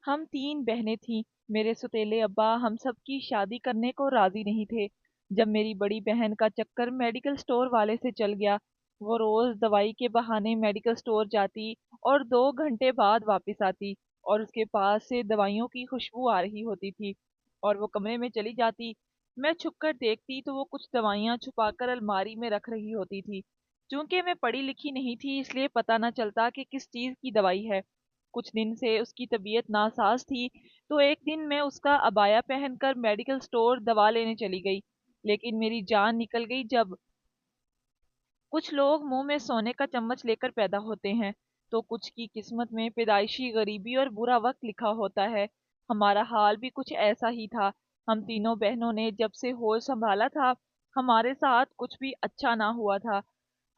ہم تین بہنیں تھیں۔ میرے سوتیلے ابا ہم سب کی شادی کرنے کو راضی نہیں تھے۔ جب میری بڑی بہن کا چکر میڈیکل سٹور والے سے چل گیا، وہ روز دوائی کے بہانے میڈیکل سٹور جاتی اور 2 گھنٹے بعد واپس آتی، اور اس کے پاس سے دوائیوں کی خوشبو آ رہی ہوتی تھی، اور وہ کمرے میں چلی جاتی۔ میں چھپ کر دیکھتی تو وہ کچھ دوائیاں چھپا کر الماری میں رکھ رہی ہوتی تھی۔ چونکہ میں پڑھی لکھی نہیں تھی، اس لیے پتہ نہ چلتا کہ کس چیز کی دوائی ہے۔ کچھ دن سے اس کی طبیعت ناساز تھی، تو ایک دن میں اس کا عبایا پہن کر میڈیکل سٹور دوا لینے چلی گئی، لیکن میری جان نکل گئی جب کچھ لوگ منہ میں سونے کا چمچ لے کر پیدا ہوتے ہیں، تو کچھ کی قسمت میں پیدائشی غریبی اور برا وقت لکھا ہوتا ہے۔ ہمارا حال بھی کچھ ایسا ہی تھا۔ ہم تینوں بہنوں نے جب سے ہوش سنبھالا تھا، ہمارے ساتھ کچھ بھی اچھا نہ ہوا تھا۔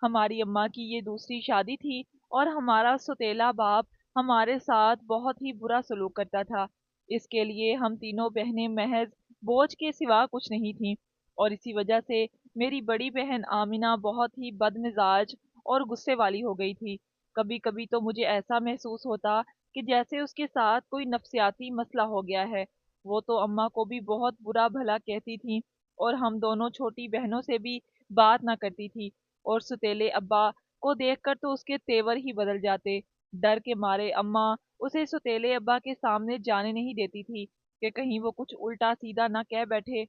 ہماری اماں کی یہ دوسری شادی تھی، اور ہمارا سوتیلا باپ ہمارے ساتھ بہت ہی برا سلوک کرتا تھا۔ اس کے لیے ہم تینوں بہنیں محض بوجھ کے سوا کچھ نہیں تھیں، اور اسی وجہ سے میری بڑی بہن آمنہ بہت ہی بد مزاج اور غصے والی ہو گئی تھی۔ کبھی کبھی تو مجھے ایسا محسوس ہوتا کہ جیسے اس کے ساتھ کوئی نفسیاتی مسئلہ ہو گیا ہے۔ وہ تو اماں کو بھی بہت برا بھلا کہتی تھیں، اور ہم دونوں چھوٹی بہنوں سے بھی بات نہ کرتی تھی، اور ستیلے ابا کو دیکھ کر تو اس کے تیور ہی بدل جاتے۔ ڈر کے مارے اماں اسے ستیلے ابا کے سامنے جانے نہیں دیتی تھی کہ کہیں وہ کچھ الٹا سیدھا نہ کہہ بیٹھے۔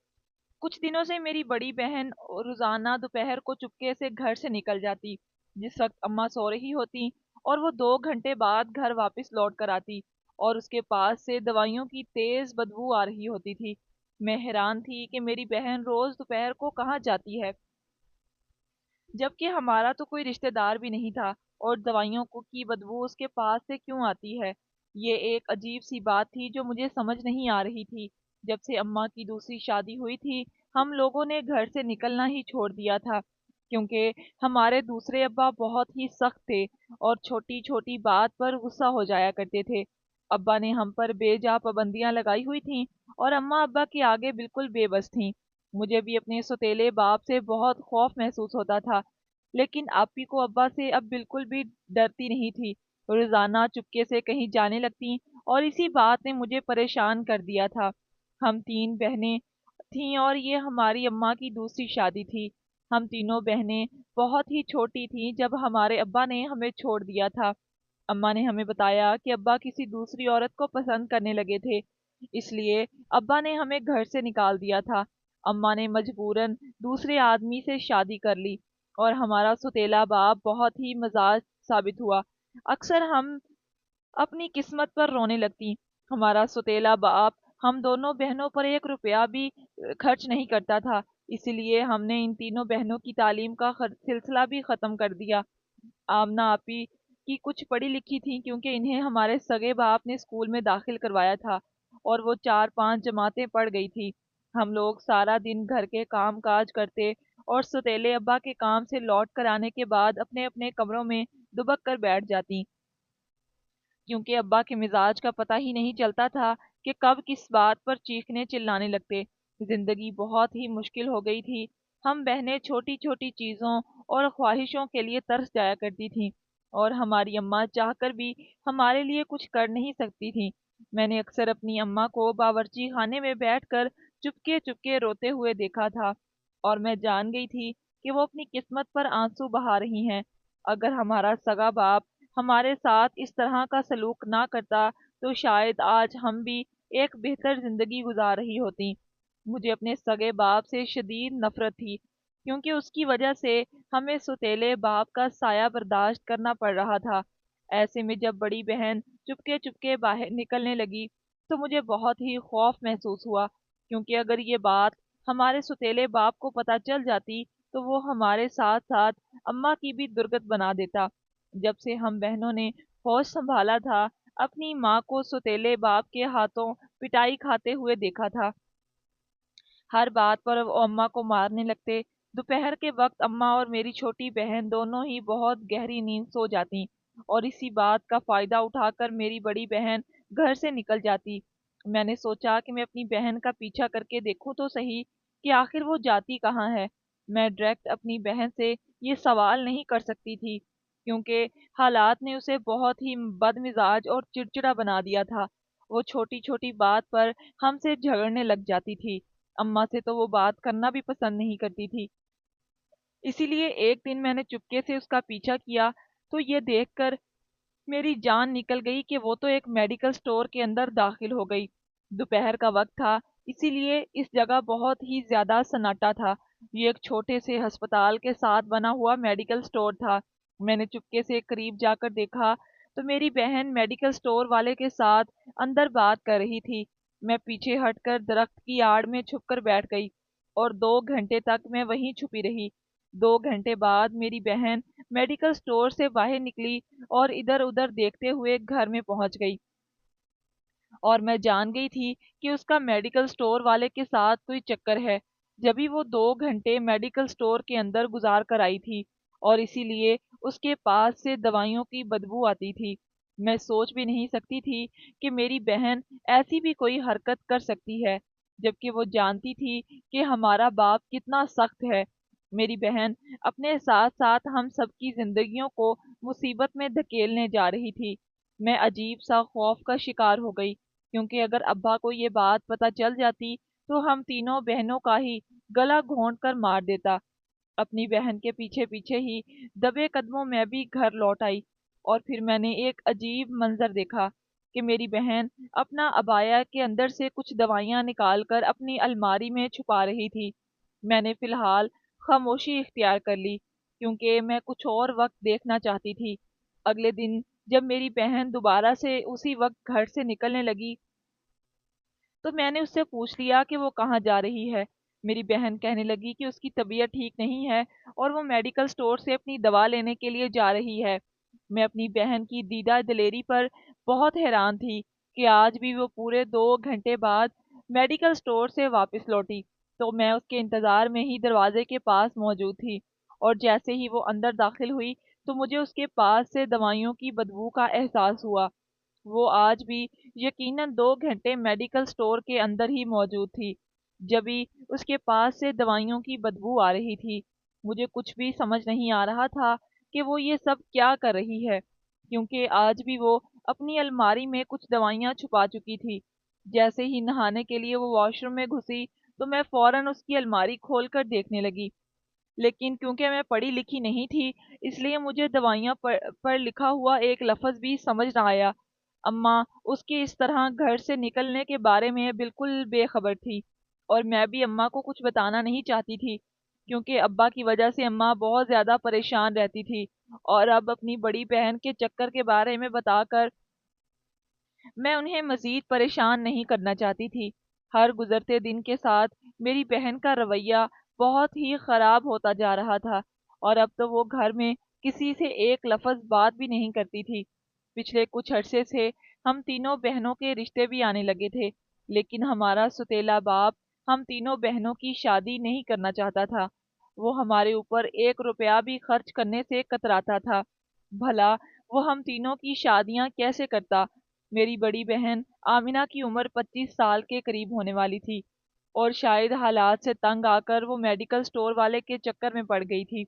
کچھ دنوں سے میری بڑی بہن روزانہ دوپہر کو چپکے سے گھر سے نکل جاتی، جس وقت اماں سو رہی ہوتی، اور وہ 2 گھنٹے بعد گھر واپس لوٹ کر آتی، اور اس کے پاس سے دوائیوں کی تیز بدبو آ رہی ہوتی تھی۔ میں حیران تھی کہ میری بہن روز دوپہر کو کہاں جاتی ہے، جبکہ ہمارا تو کوئی رشتہ دار بھی نہیں تھا، اور دوائیوں کو کی بدبو اس کے پاس سے کیوں آتی ہے؟ یہ ایک عجیب سی بات تھی جو مجھے سمجھ نہیں آ رہی تھی۔ جب سے اماں کی دوسری شادی ہوئی تھی، ہم لوگوں نے گھر سے نکلنا ہی چھوڑ دیا تھا، کیونکہ ہمارے دوسرے ابا بہت ہی سخت تھے، اور چھوٹی چھوٹی بات پر غصہ ہو جایا کرتے تھے۔ ابا نے ہم پر بے جا پابندیاں لگائی ہوئی تھیں، اور اماں ابا کے آگے بالکل بے بس تھیں۔ مجھے بھی اپنے سوتیلے باپ سے بہت خوف محسوس ہوتا تھا، لیکن آپی کو ابا سے اب بالکل بھی ڈرتی نہیں تھی۔ روزانہ چپکے سے کہیں جانے لگتی، اور اسی بات نے مجھے پریشان کر دیا تھا۔ ہم تین بہنیں تھیں، اور یہ ہماری اماں کی دوسری شادی تھی۔ ہم تینوں بہنیں بہت ہی چھوٹی تھیں جب ہمارے ابا نے ہمیں چھوڑ دیا تھا۔ اماں نے ہمیں بتایا کہ ابا کسی دوسری عورت کو پسند کرنے لگے تھے، اس لیے ابا نے ہمیں گھر سے نکال دیا تھا۔ اماں نے مجبوراً دوسرے آدمی سے شادی کر لی، اور ہمارا ستیلا باپ بہت ہی مزاج ثابت ہوا۔ اکثر ہم اپنی قسمت پر رونے لگتی۔ ہمارا ستیلا باپ ہم دونوں بہنوں پر 1 روپیہ بھی خرچ نہیں کرتا تھا، اسی لیے ہم نے ان تینوں بہنوں کی تعلیم کا سلسلہ بھی ختم کر دیا۔ آمنہ آپی کی کچھ پڑھی لکھی تھیں، کیونکہ انہیں ہمارے سگے باپ نے اسکول میں داخل کروایا تھا، اور وہ 4 5 جماعتیں پڑھ گئی تھی۔ ہم لوگ سارا دن گھر کے کام کاج کرتے، اور ستیلے ابا کے کام سے لوٹ کر آنے کے بعد اپنے اپنے کمروں میں دبک کر بیٹھ جاتی، کیونکہ ابا کے مزاج کا پتہ ہی نہیں چلتا تھا کہ کب کس بات پر چیخنے چلانے لگتے۔ زندگی بہت ہی مشکل ہو گئی تھی۔ ہم بہنیں چھوٹی چھوٹی چیزوں اور خواہشوں کے لیے ترس جایا کرتی تھیں، اور ہماری اماں چاہ کر بھی ہمارے لیے کچھ کر نہیں سکتی تھیں۔ میں نے اکثر اپنی اماں کو باورچی خانے میں بیٹھ کر چپکے چپکے روتے ہوئے دیکھا تھا، اور میں جان گئی تھی کہ وہ اپنی قسمت پر آنسو بہا رہی ہیں۔ اگر ہمارا سگا باپ ہمارے ساتھ اس طرح کا سلوک نہ کرتا، تو شاید آج ہم بھی ایک بہتر زندگی گزار رہی ہوتی۔ مجھے اپنے سگے باپ سے شدید نفرت تھی، کیونکہ اس کی وجہ سے ہمیں ستیلے باپ کا سایہ برداشت کرنا پڑ رہا تھا۔ ایسے میں جب بڑی بہن چپکے چپکے باہر نکلنے لگی، تو مجھے بہت ہی خوف محسوس ہوا، کیونکہ اگر یہ بات ہمارے ستیلے باپ کو پتہ چل جاتی، تو وہ ہمارے ساتھ ساتھ اماں کی بھی درگت بنا دیتا۔ جب سے ہم بہنوں نے ہوش سنبھالا تھا، اپنی ماں کو ستیلے باپ کے ہاتھوں پٹائی کھاتے ہوئے دیکھا تھا۔ ہر بات پر وہ اماں کو مارنے لگتے۔ دوپہر کے وقت اماں اور میری چھوٹی بہن دونوں ہی بہت گہری نیند سو جاتی، اور اسی بات کا فائدہ اٹھا کر میری بڑی بہن گھر سے نکل جاتی۔ میں نے سوچا کہ میں اپنی بہن کا پیچھا کر کے دیکھوں تو صحیح کہ آخر وہ جاتی کہاں ہے۔ میں ڈائریکٹ اپنی بہن سے یہ سوال نہیں کر سکتی تھی، کیونکہ حالات نے اسے بہت ہی بد مزاج اور چڑچڑا بنا دیا تھا۔ وہ چھوٹی چھوٹی بات پر ہم سے جھگڑنے لگ جاتی تھی۔ اماں سے تو وہ بات کرنا بھی پسند نہیں کرتی تھی۔ اسی لیے ایک دن میں نے چپکے سے اس کا پیچھا کیا تو یہ دیکھ کر میری جان نکل گئی کہ وہ تو ایک میڈیکل سٹور کے اندر داخل ہو گئی۔ دوپہر کا وقت تھا، اسی لیے اس جگہ بہت ہی زیادہ سناٹا تھا۔ یہ ایک چھوٹے سے ہسپتال کے ساتھ بنا ہوا میڈیکل سٹور تھا۔ میں نے چپکے سے قریب جا کر دیکھا تو میری بہن میڈیکل سٹور والے کے ساتھ اندر بات کر رہی تھی۔ میں پیچھے ہٹ کر درخت کی آڑ میں چھپ کر بیٹھ گئی اور 2 گھنٹے تک میں وہیں چھپی رہی۔ 2 گھنٹے بعد میری بہن میڈیکل سٹور سے باہر نکلی اور ادھر ادھر دیکھتے ہوئے گھر میں پہنچ گئی، اور میں جان گئی تھی کہ اس کا میڈیکل سٹور والے کے ساتھ کوئی چکر ہے، جبھی وہ 2 گھنٹے میڈیکل سٹور کے اندر گزار کر آئی تھی، اور اسی لیے اس کے پاس سے دوائیوں کی بدبو آتی تھی۔ میں سوچ بھی نہیں سکتی تھی کہ میری بہن ایسی بھی کوئی حرکت کر سکتی ہے، جبکہ وہ جانتی تھی کہ ہمارا باپ کتنا سخت ہے۔ میری بہن اپنے ساتھ ساتھ ہم سب کی زندگیوں کو مصیبت میں دھکیلنے جا رہی تھی۔ میں عجیب سا خوف کا شکار ہو گئی، کیونکہ اگر ابا کو یہ بات پتہ چل جاتی تو ہم تینوں بہنوں کا ہی گلا گھونٹ کر مار دیتا۔ اپنی بہن کے پیچھے پیچھے ہی دبے قدموں میں بھی گھر لوٹ آئی، اور پھر میں نے ایک عجیب منظر دیکھا کہ میری بہن اپنا عبایا کے اندر سے کچھ دوائیاں نکال کر اپنی الماری میں چھپا رہی تھی۔ میں نے فی الحال خاموشی اختیار کر لی، کیونکہ میں کچھ اور وقت دیکھنا چاہتی تھی۔ اگلے دن جب میری بہن دوبارہ سے اسی وقت گھر سے نکلنے لگی تو میں نے اس سے پوچھ لیا کہ وہ کہاں جا رہی ہے۔ میری بہن کہنے لگی کہ اس کی طبیعت ٹھیک نہیں ہے اور وہ میڈیکل سٹور سے اپنی دوا لینے کے لیے جا رہی ہے۔ میں اپنی بہن کی دیدہ دلیری پر بہت حیران تھی کہ آج بھی وہ پورے 2 گھنٹے بعد میڈیکل سٹور سے واپس لوٹی تو میں اس کے انتظار میں ہی دروازے کے پاس موجود تھی، اور جیسے ہی وہ اندر داخل ہوئی تو مجھے اس کے پاس سے دوائیوں کی بدبو کا احساس ہوا۔ وہ آج بھی یقیناً 2 گھنٹے میڈیکل سٹور کے اندر ہی موجود تھی، جبھی اس کے پاس سے دوائیوں کی بدبو آ رہی تھی۔ مجھے کچھ بھی سمجھ نہیں آ رہا تھا کہ وہ یہ سب کیا کر رہی ہے، کیونکہ آج بھی وہ اپنی الماری میں کچھ دوائیاں چھپا چکی تھی۔ جیسے ہی نہانے کے لیے وہ واش روم میں گھسی تو میں فوراً اس کی الماری کھول کر دیکھنے لگی، لیکن کیونکہ میں پڑھی لکھی نہیں تھی اس لیے مجھے دوائیاں پر لکھا ہوا ایک لفظ بھی سمجھ نہ آیا۔ اماں اس کے اس طرح گھر سے نکلنے کے بارے میں بالکل بے خبر تھی، اور میں بھی اماں کو کچھ بتانا نہیں چاہتی تھی، کیونکہ ابا کی وجہ سے اماں بہت زیادہ پریشان رہتی تھی، اور اب اپنی بڑی بہن کے چکر کے بارے میں بتا کر میں انہیں مزید پریشان نہیں کرنا چاہتی تھی۔ ہر گزرتے دن کے ساتھ میری بہن کا رویہ بہت ہی خراب ہوتا جا رہا تھا، اور اب تو وہ گھر میں کسی سے ایک لفظ بات بھی نہیں کرتی تھی۔ پچھلے کچھ عرصے سے ہم تینوں بہنوں کے رشتے بھی آنے لگے تھے، لیکن ہمارا ستیلا باپ ہم تینوں بہنوں کی شادی نہیں کرنا چاہتا تھا۔ وہ ہمارے اوپر 1 روپیہ بھی خرچ کرنے سے کتراتا تھا۔ بھلا وہ ہم تینوں کی شادیاں کیسے کرتا؟ میری بڑی بہن آمنہ کی عمر 25 سال کے قریب ہونے والی تھی، اور شاید حالات سے تنگ آ کر وہ میڈیکل سٹور والے کے چکر میں پڑ گئی تھی۔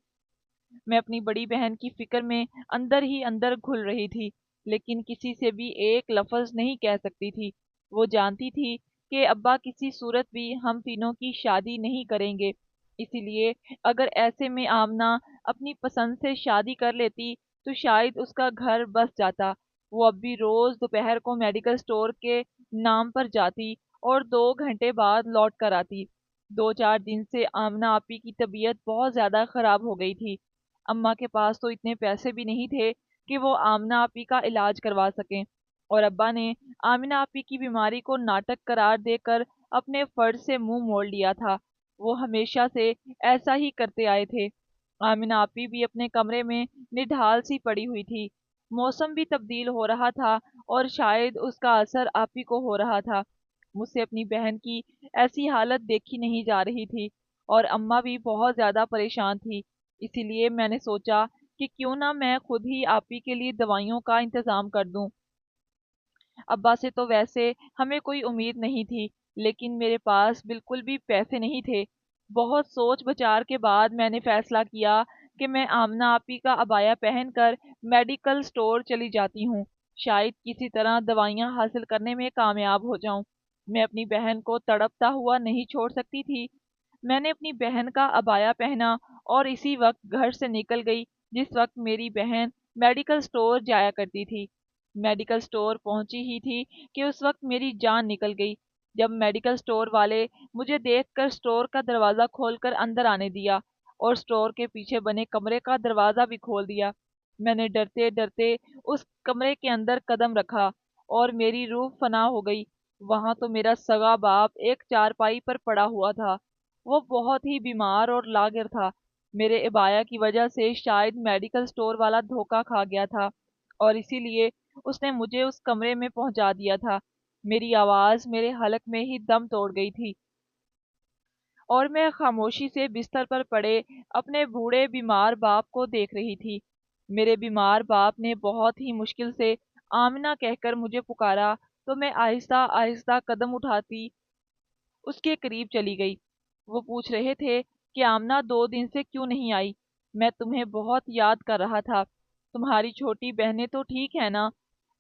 میں اپنی بڑی بہن کی فکر میں اندر ہی اندر گھل رہی تھی، لیکن کسی سے بھی ایک لفظ نہیں کہہ سکتی تھی۔ وہ جانتی تھی کہ ابا کسی صورت بھی ہم تینوں کی شادی نہیں کریں گے، اسی لیے اگر ایسے میں آمنہ اپنی پسند سے شادی کر لیتی تو شاید اس کا گھر بس جاتا۔ وہ اب بھی روز دوپہر کو میڈیکل سٹور کے نام پر جاتی اور 2 گھنٹے بعد لوٹ کر آتی۔ 2 4 دن سے آمنہ آپی کی طبیعت بہت زیادہ خراب ہو گئی تھی۔ اماں کے پاس تو اتنے پیسے بھی نہیں تھے کہ وہ آمنہ آپی کا علاج کروا سکیں، اور ابا نے آمنہ آپی کی بیماری کو ناٹک قرار دے کر اپنے فرض سے منہ موڑ لیا تھا۔ وہ ہمیشہ سے ایسا ہی کرتے آئے تھے۔ آمنہ آپی بھی اپنے کمرے میں نڈھال سی پڑی ہوئی تھی۔ موسم بھی تبدیل ہو رہا تھا، اور شاید اس کا اثر آپی کو ہو رہا تھا۔ مجھ سے اپنی بہن کی ایسی حالت دیکھی نہیں جا رہی تھی، اور اماں بھی بہت زیادہ پریشان تھی۔ اسی لیے میں نے سوچا کہ کیوں نہ میں خود ہی آپی کے لیے دوائیوں کا انتظام کر دوں۔ ابا سے تو ویسے ہمیں کوئی امید نہیں تھی، لیکن میرے پاس بالکل بھی پیسے نہیں تھے۔ بہت سوچ بچار کے بعد میں نے فیصلہ کیا کہ میں آمنہ آپی کا عبایا پہن کر میڈیکل سٹور چلی جاتی ہوں۔ شاید کسی طرح دوائیاں حاصل کرنے میں کامیاب ہو جاؤں۔ میں اپنی بہن کو تڑپتا ہوا نہیں چھوڑ سکتی تھی۔ میں نے اپنی بہن کا عبایا پہنا اور اسی وقت گھر سے نکل گئی جس وقت میری بہن میڈیکل سٹور جایا کرتی تھی۔ میڈیکل سٹور پہنچی ہی تھی کہ اس وقت میری جان نکل گئی جب میڈیکل سٹور والے مجھے دیکھ کر سٹور کا دروازہ کھول کر اندر آنے دیا اور سٹور کے پیچھے بنے کمرے کا دروازہ بھی کھول دیا۔ میں نے ڈرتے ڈرتے اس کمرے کے اندر قدم رکھا اور میری روح فنا ہو گئی۔ وہاں تو میرا سگا باپ ایک چارپائی پر پڑا ہوا تھا۔ وہ بہت ہی بیمار اور لاغر تھا۔ میرے عبایا کی وجہ سے شاید میڈیکل سٹور والا دھوکہ کھا گیا تھا اور اسی لیے اس نے مجھے اس کمرے میں پہنچا دیا تھا۔ میری آواز میرے حلق میں ہی دم توڑ گئی تھی اور میں خاموشی سے بستر پر پڑے اپنے بوڑھے بیمار باپ کو دیکھ رہی تھی۔ میرے بیمار باپ نے بہت ہی مشکل سے آمنہ کہہ کر مجھے پکارا تو میں آہستہ آہستہ قدم اٹھاتی اس کے قریب چلی گئی۔ وہ پوچھ رہے تھے کہ آمنہ 2 دن سے کیوں نہیں آئی؟ میں تمہیں بہت یاد کر رہا تھا۔ تمہاری چھوٹی بہنیں تو ٹھیک ہے نا؟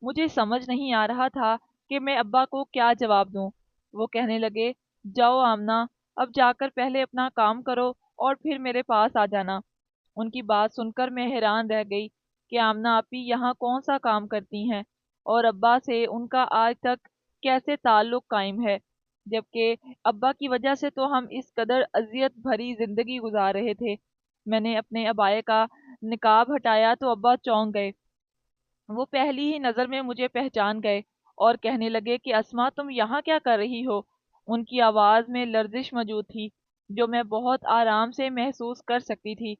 مجھے سمجھ نہیں آ رہا تھا کہ میں ابا کو کیا جواب دوں۔ وہ کہنے لگے، جاؤ آمنہ، اب جا کر پہلے اپنا کام کرو اور پھر میرے پاس آ جانا۔ ان کی بات سن کر میں حیران رہ گئی کہ آمنہ آپی یہاں کون سا کام کرتی ہیں اور ابا سے ان کا آج تک کیسے تعلق قائم ہے، جبکہ ابا کی وجہ سے تو ہم اس قدر اذیت بھری زندگی گزار رہے تھے۔ میں نے اپنے ابائے کا نقاب ہٹایا تو ابا چونک گئے۔ وہ پہلی ہی نظر میں مجھے پہچان گئے اور کہنے لگے کہ اسما تم یہاں کیا کر رہی ہو؟ ان کی آواز میں لرزش موجود تھی جو میں بہت آرام سے محسوس کر سکتی تھی۔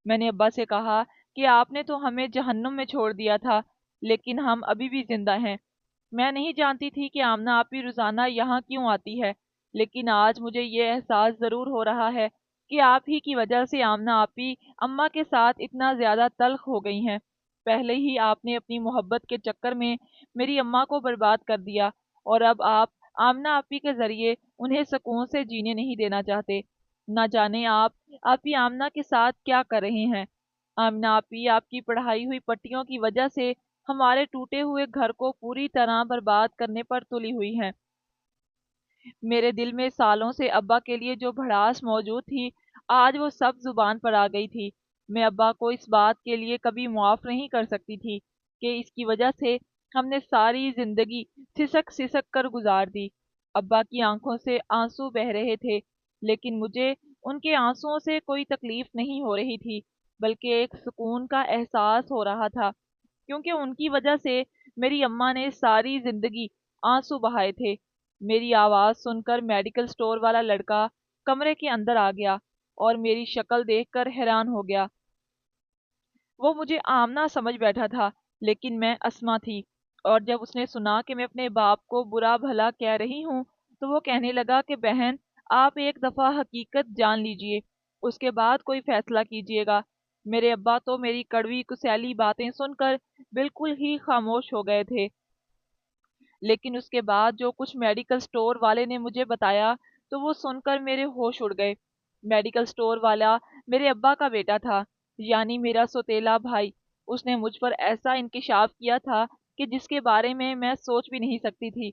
میں نے ابا سے کہا کہ آپ نے تو ہمیں جہنم میں چھوڑ دیا تھا لیکن ہم ابھی بھی زندہ ہیں۔ میں نہیں جانتی تھی کہ آمنہ آپی روزانہ یہاں کیوں آتی ہے، لیکن آج مجھے یہ احساس ضرور ہو رہا ہے کہ آپ ہی کی وجہ سے آمنہ آپی اماں کے ساتھ اتنا زیادہ تلخ ہو گئی ہیں۔ پہلے ہی آپ نے اپنی محبت کے چکر میں میری اماں کو برباد کر دیا اور اب آپ آمنہ آپی کے ذریعے انہیں سکون سے جینے نہیں دینا چاہتے۔ نہ جانے آپ آپی آمنہ کے ساتھ کیا کر رہے ہیں۔ آمنہ آپی آپ کی پڑھائی ہوئی پٹیوں کی وجہ سے ہمارے ٹوٹے ہوئے گھر کو پوری طرح برباد کرنے پر تلی ہوئی ہیں۔ میرے دل میں سالوں سے ابا کے لیے جو بھڑاس موجود تھی آج وہ سب زبان پر آ گئی تھی۔ میں ابا کو اس بات کے لیے کبھی معاف نہیں کر سکتی تھی کہ اس کی وجہ سے ہم نے ساری زندگی سسک سسک کر گزار دی۔ ابا کی آنکھوں سے آنسو بہہ رہے تھے لیکن مجھے ان کے آنسوؤں سے کوئی تکلیف نہیں ہو رہی تھی بلکہ ایک سکون کا احساس ہو رہا تھا، کیونکہ ان کی وجہ سے میری اماں نے ساری زندگی آنسو بہائے تھے۔ میری آواز سن کر میڈیکل سٹور والا لڑکا کمرے کے اندر آ گیا اور میری شکل دیکھ کر حیران ہو گیا۔ وہ مجھے آمنہ سمجھ بیٹھا تھا لیکن میں اسما تھی، اور جب اس نے سنا کہ میں اپنے باپ کو برا بھلا کہہ رہی ہوں تو وہ کہنے لگا کہ بہن آپ ایک دفعہ حقیقت جان لیجئے، اس کے بعد کوئی فیصلہ کیجئے گا۔ میرے ابا تو میری کڑوی کسیلی باتیں سن کر بالکل ہی خاموش ہو گئے تھے، لیکن اس کے بعد جو کچھ میڈیکل سٹور والے نے مجھے بتایا تو وہ سن کر میرے ہوش اڑ گئے۔ میڈیکل سٹور والا میرے ابا کا بیٹا تھا، یعنی میرا سوتیلا بھائی۔ اس نے مجھ پر ایسا انکشاف کیا تھا کہ جس کے بارے میں سوچ بھی نہیں سکتی تھی۔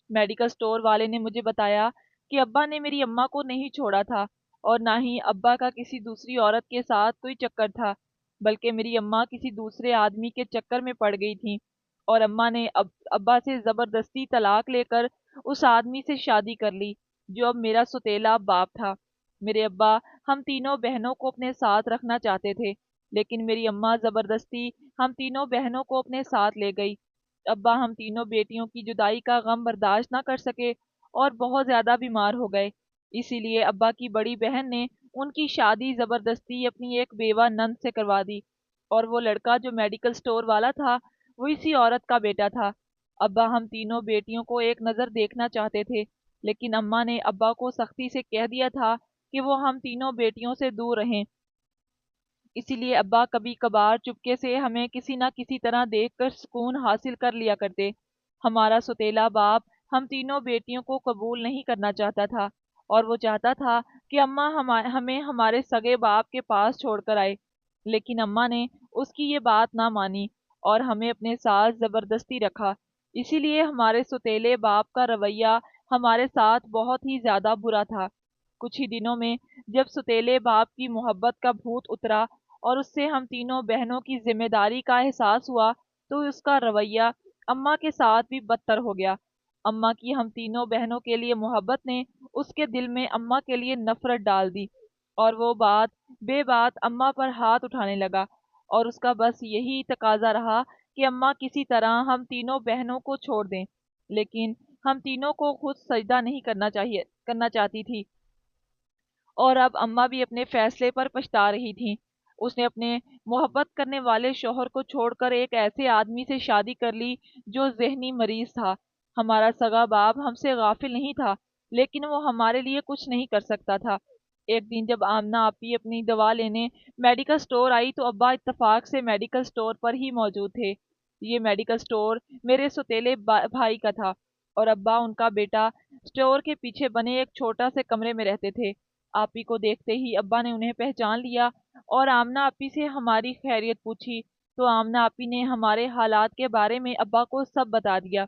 میڈیکل سٹور والے نے مجھے بتایا کہ ابا نے میری اماں کو نہیں چھوڑا تھا اور نہ ہی ابا کا کسی دوسری عورت کے ساتھ کوئی چکر تھا، بلکہ میری اماں کسی دوسرے آدمی کے چکر میں پڑ گئی تھیں اور اماں نے ابا سے زبردستی طلاق لے کر اس آدمی سے شادی کر لی جو اب میرا سوتیلا باپ تھا۔ میرے ابا ہم تینوں بہنوں کو اپنے ساتھ رکھنا چاہتے تھے لیکن میری اماں زبردستی ہم تینوں بہنوں کو اپنے ساتھ لے گئی۔ ابا ہم تینوں بیٹیوں کی جدائی کا غم برداشت نہ کر سکے اور بہت زیادہ بیمار ہو گئے، اسی لیے ابا کی بڑی بہن نے ان کی شادی زبردستی اپنی ایک بیوہ نند سے کروا دی، اور وہ لڑکا جو میڈیکل سٹور والا تھا وہ اسی عورت کا بیٹا تھا۔ ابا ہم تینوں بیٹیوں کو ایک نظر دیکھنا چاہتے تھے لیکن اماں نے ابا کو سختی سے کہہ دیا تھا کہ وہ ہم تینوں بیٹیوں سے دور رہیں، اسی لیے ابا کبھی کبھار چپکے سے ہمیں کسی نہ کسی طرح دیکھ کر سکون حاصل کر لیا کرتے۔ ہمارا سوتیلا باپ ہم تینوں بیٹیوں کو قبول نہیں کرنا چاہتا تھا اور وہ چاہتا تھا کہ اماں ہمیں ہمارے سگے باپ کے پاس چھوڑ کر آئے، لیکن اماں نے اس کی یہ بات نہ مانی اور ہمیں اپنے ساتھ زبردستی رکھا۔ اسی لیے ہمارے سوتیلے باپ کا رویہ ہمارے ساتھ بہت ہی زیادہ برا تھا۔ کچھ ہی دنوں میں جب سوتیلے باپ کی محبت کا بھوت اترا اور اس سے ہم تینوں بہنوں کی ذمہ داری کا احساس ہوا، تو اس کا رویہ اماں کے ساتھ بھی بدتر ہو گیا۔ اماں کی ہم تینوں بہنوں کے لیے محبت نے اس کے دل میں اماں کے لیے نفرت ڈال دی، اور وہ بے بات اماں پر ہاتھ اٹھانے لگا، اور اس کا بس یہی تقاضا رہا کہ اماں کسی طرح ہم تینوں بہنوں کو چھوڑ دیں۔ لیکن ہم تینوں کو خود سجدہ نہیں کرنا چاہتی تھی، اور اب اماں بھی اپنے فیصلے پر پچھتا رہی تھیں۔ اس نے اپنے محبت کرنے والے شوہر کو چھوڑ کر ایک ایسے آدمی سے شادی کر لی جو ذہنی مریض تھا۔ ہمارا سگا باپ ہم سے غافل نہیں تھا، لیکن وہ ہمارے لیے کچھ نہیں کر سکتا تھا۔ ایک دن جب آمنہ آپی اپنی دوا لینے میڈیکل سٹور آئی تو ابا اتفاق سے میڈیکل سٹور پر ہی موجود تھے۔ یہ میڈیکل سٹور میرے سوتیلے بھائی کا تھا، اور ابا ان کا بیٹا سٹور کے پیچھے بنے ایک چھوٹا سے کمرے میں رہتے تھے۔ آپی کو دیکھتے ہی ابا نے انہیں پہچان لیا اور آمنہ آپی سے ہماری خیریت پوچھی، تو آمنہ آپی نے ہمارے حالات کے بارے میں ابا کو سب بتا دیا۔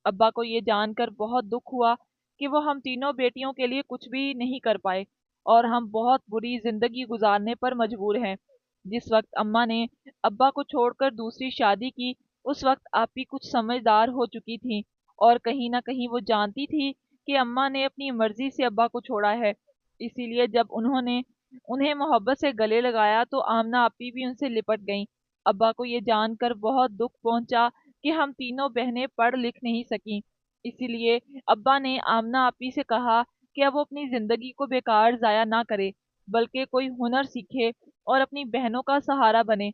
ابا کو یہ جان کر بہت دکھ ہوا کہ وہ ہم تینوں بیٹیوں کے لیے کچھ بھی نہیں کر پائے، اور ہم بہت بری زندگی گزارنے پر مجبور ہیں۔ جس وقت اماں نے ابا کو چھوڑ کر دوسری شادی کی، اس وقت آپی کچھ سمجھدار ہو چکی تھی، اور کہیں نہ کہیں وہ جانتی تھی کہ اماں نے اپنی مرضی سے ابا کو چھوڑا ہے۔ اسی لیے جب انہیں محبت سے گلے لگایا تو آمنہ آپی بھی ان سے لپٹ گئیں۔ ابا کو یہ جان کر بہت دکھ پہنچا کہ ہم تینوں بہنیں پڑھ لکھ نہیں سکیں۔ اسی لیے ابا نے آمنہ آپی سے کہا کہ اب وہ اپنی زندگی کو بیکار ضائع نہ کرے، بلکہ کوئی ہنر سیکھے اور اپنی بہنوں کا سہارا بنے۔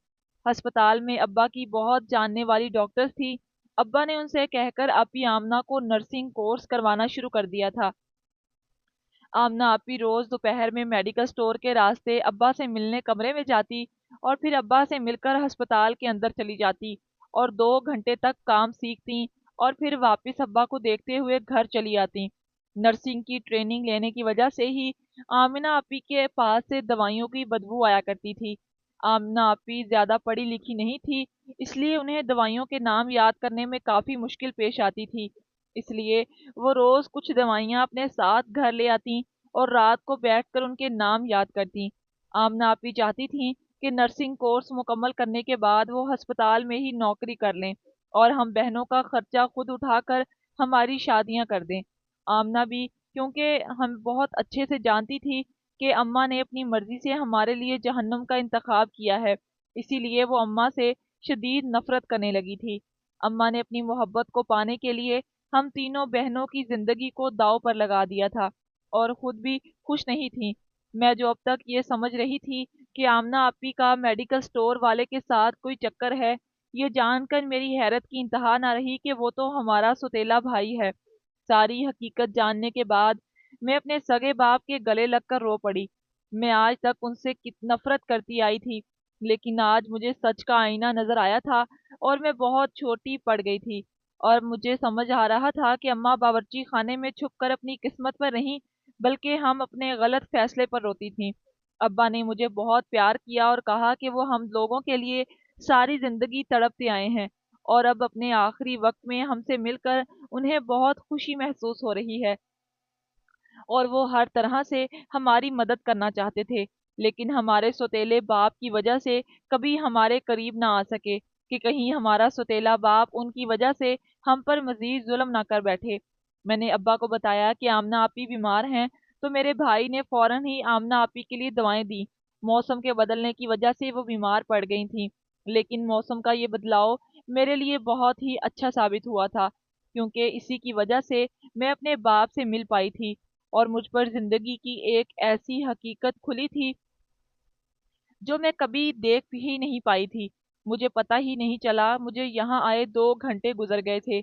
ہسپتال میں ابا کی بہت جاننے والی ڈاکٹر تھی۔ ابا نے ان سے کہہ کر آپی آمنہ کو نرسنگ کورس کروانا شروع کر دیا تھا۔ آمنہ آپی روز دوپہر میں میڈیکل سٹور کے راستے ابا سے ملنے کمرے میں جاتی، اور پھر ابا سے مل کر ہسپتال کے اندر چلی جاتی اور 2 گھنٹے تک کام سیکھتی، اور پھر واپس ابا کو دیکھتے ہوئے گھر چلی آتی۔ نرسنگ کی ٹریننگ لینے کی وجہ سے ہی آمنہ آپی کے پاس سے دوائیوں کی بدبو آیا کرتی تھی۔ آمنہ آپی زیادہ پڑھی لکھی نہیں تھی، اس لیے انہیں دوائیوں کے نام یاد کرنے میں کافی مشکل پیش آتی تھی۔ اس لیے وہ روز کچھ دوائیاں اپنے ساتھ گھر لے آتی اور رات کو بیٹھ کر ان کے نام یاد کرتی۔ آمنہ آپی چاہتی تھیں کہ نرسنگ کورس مکمل کرنے کے بعد وہ ہسپتال میں ہی نوکری کر لیں اور ہم بہنوں کا خرچہ خود اٹھا کر ہماری شادیاں کر دیں۔ آمنہ بھی کیونکہ ہم بہت اچھے سے جانتی تھی کہ اماں نے اپنی مرضی سے ہمارے لیے جہنم کا انتخاب کیا ہے، اسی لیے وہ اماں سے شدید نفرت کرنے لگی تھی۔ اماں نے اپنی محبت کو پانے کے لیے ہم تینوں بہنوں کی زندگی کو داؤ پر لگا دیا تھا، اور خود بھی خوش نہیں تھیں۔ میں جو اب تک یہ سمجھ رہی تھی کہ آمنہ آپی کا میڈیکل سٹور والے کے ساتھ کوئی چکر ہے، یہ جان کر میری حیرت کی انتہا نہ رہی کہ وہ تو ہمارا سوتیلا بھائی ہے۔ ساری حقیقت جاننے کے بعد میں اپنے سگے باپ کے گلے لگ کر رو پڑی۔ میں آج تک ان سے نفرت کرتی آئی تھی، لیکن آج مجھے سچ کا آئینہ نظر آیا تھا، اور میں بہت چھوٹی پڑ گئی تھی، اور مجھے سمجھ آ رہا تھا کہ اماں باورچی خانے میں چھپ کر اپنی قسمت پر نہیں، بلکہ ہم اپنے غلط فیصلے پر روتی تھیں۔ ابا نے مجھے بہت پیار کیا اور کہا کہ وہ ہم لوگوں کے لیے ساری زندگی تڑپتے آئے ہیں، اور اب اپنے آخری وقت میں ہم سے مل کر انہیں بہت خوشی محسوس ہو رہی ہے، اور وہ ہر طرح سے ہماری مدد کرنا چاہتے تھے، لیکن ہمارے سوتیلے باپ کی وجہ سے کبھی ہمارے قریب نہ آ سکے کہ کہیں ہمارا سوتیلا باپ ان کی وجہ سے ہم پر مزید ظلم نہ کر بیٹھے۔ میں نے ابا کو بتایا کہ آمنہ آپی بیمار ہیں، تو میرے بھائی نے فوراً ہی آمنہ آپی کے لیے دوائیں دی۔ موسم کے بدلنے کی وجہ سے وہ بیمار پڑ گئی تھیں، لیکن موسم کا یہ بدلاؤ میرے لیے بہت ہی اچھا ثابت ہوا تھا، کیونکہ اسی کی وجہ سے میں اپنے باپ سے مل پائی تھی، اور مجھ پر زندگی کی ایک ایسی حقیقت کھلی تھی جو میں کبھی دیکھ ہی نہیں پائی تھی۔ مجھے پتہ ہی نہیں چلا مجھے یہاں آئے 2 گھنٹے گزر گئے تھے۔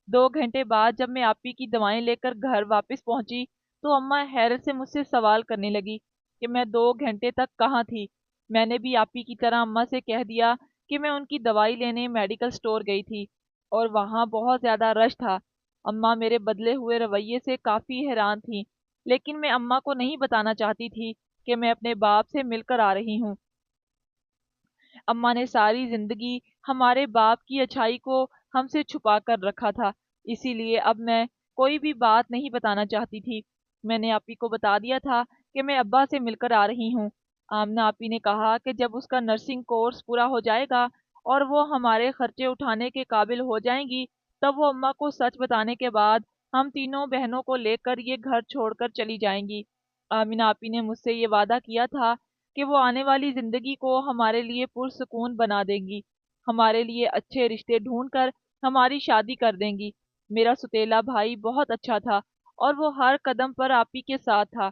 2 گھنٹے بعد جب میں آپی کی دوائیں لے کر گھر واپس پہنچی تو اماں حیرت سے مجھ سے سوال کرنے لگی کہ میں 2 گھنٹے تک کہاں تھی۔ میں نے بھی آپی کی طرح اماں سے کہہ دیا کہ میں ان کی دوائی لینے میڈیکل سٹور گئی تھی، اور وہاں بہت زیادہ رش تھا۔ اماں میرے بدلے ہوئے رویے سے کافی حیران تھیں، لیکن میں اماں کو نہیں بتانا چاہتی تھی کہ میں اپنے باپ سے مل کر آ رہی ہوں۔ اماں نے ساری زندگی ہمارے باپ کی اچھائی کو ہم سے چھپا کر رکھا تھا، اسی لیے اب میں کوئی بھی بات نہیں بتانا چاہتی تھی۔ میں نے آپی کو بتا دیا تھا کہ میں ابا سے مل کر آ رہی ہوں۔ آمنہ آپی نے کہا کہ جب اس کا نرسنگ کورس پورا ہو جائے گا اور وہ ہمارے خرچے اٹھانے کے قابل ہو جائیں گی، تب وہ اماں کو سچ بتانے کے بعد ہم تینوں بہنوں کو لے کر یہ گھر چھوڑ کر چلی جائیں گی۔ آمنہ آپی نے مجھ سے یہ وعدہ کیا تھا کہ وہ آنے والی زندگی کو ہمارے لیے پرسکون بنا دیں گی، ہمارے لیے اچھے رشتے ڈھونڈ کر ہماری شادی کر دیں گی۔ میرا ستیلا بھائی بہت اچھا تھا اور وہ ہر قدم پر آپی کے ساتھ تھا۔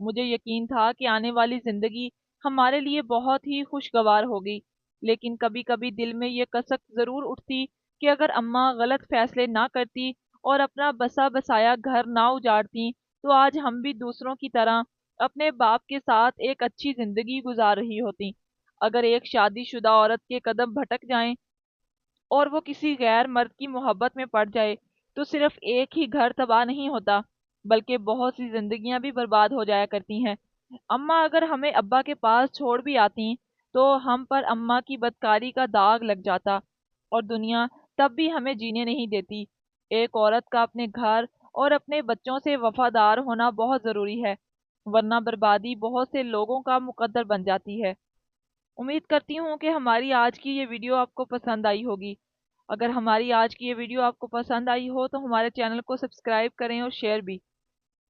مجھے یقین تھا کہ آنے والی زندگی ہمارے لیے بہت ہی خوشگوار ہوگی، لیکن کبھی کبھی دل میں یہ کسک ضرور اٹھتی کہ اگر اماں غلط فیصلے نہ کرتی اور اپنا بسا بسایا گھر نہ اجاڑتی تو آج ہم بھی دوسروں کی طرح اپنے باپ کے ساتھ ایک اچھی زندگی گزار رہی ہوتی۔ اگر ایک شادی شدہ عورت کے قدم بھٹک جائیں اور وہ کسی غیر مرد کی محبت میں پڑ جائے تو صرف ایک ہی گھر تباہ نہیں ہوتا، بلکہ بہت سی زندگیاں بھی برباد ہو جایا کرتی ہیں۔ اماں اگر ہمیں ابا کے پاس چھوڑ بھی آتی تو ہم پر اماں کی بدکاری کا داغ لگ جاتا اور دنیا تب بھی ہمیں جینے نہیں دیتی۔ ایک عورت کا اپنے گھر اور اپنے بچوں سے وفادار ہونا بہت ضروری ہے، ورنہ بربادی بہت سے لوگوں کا مقدر بن جاتی ہے۔ امید کرتی ہوں کہ ہماری آج کی یہ ویڈیو آپ کو پسند آئی ہوگی۔ اگر ہماری آج کی یہ ویڈیو آپ کو پسند آئی ہو تو ہمارے چینل کو سبسکرائب کریں اور شیئر بھی۔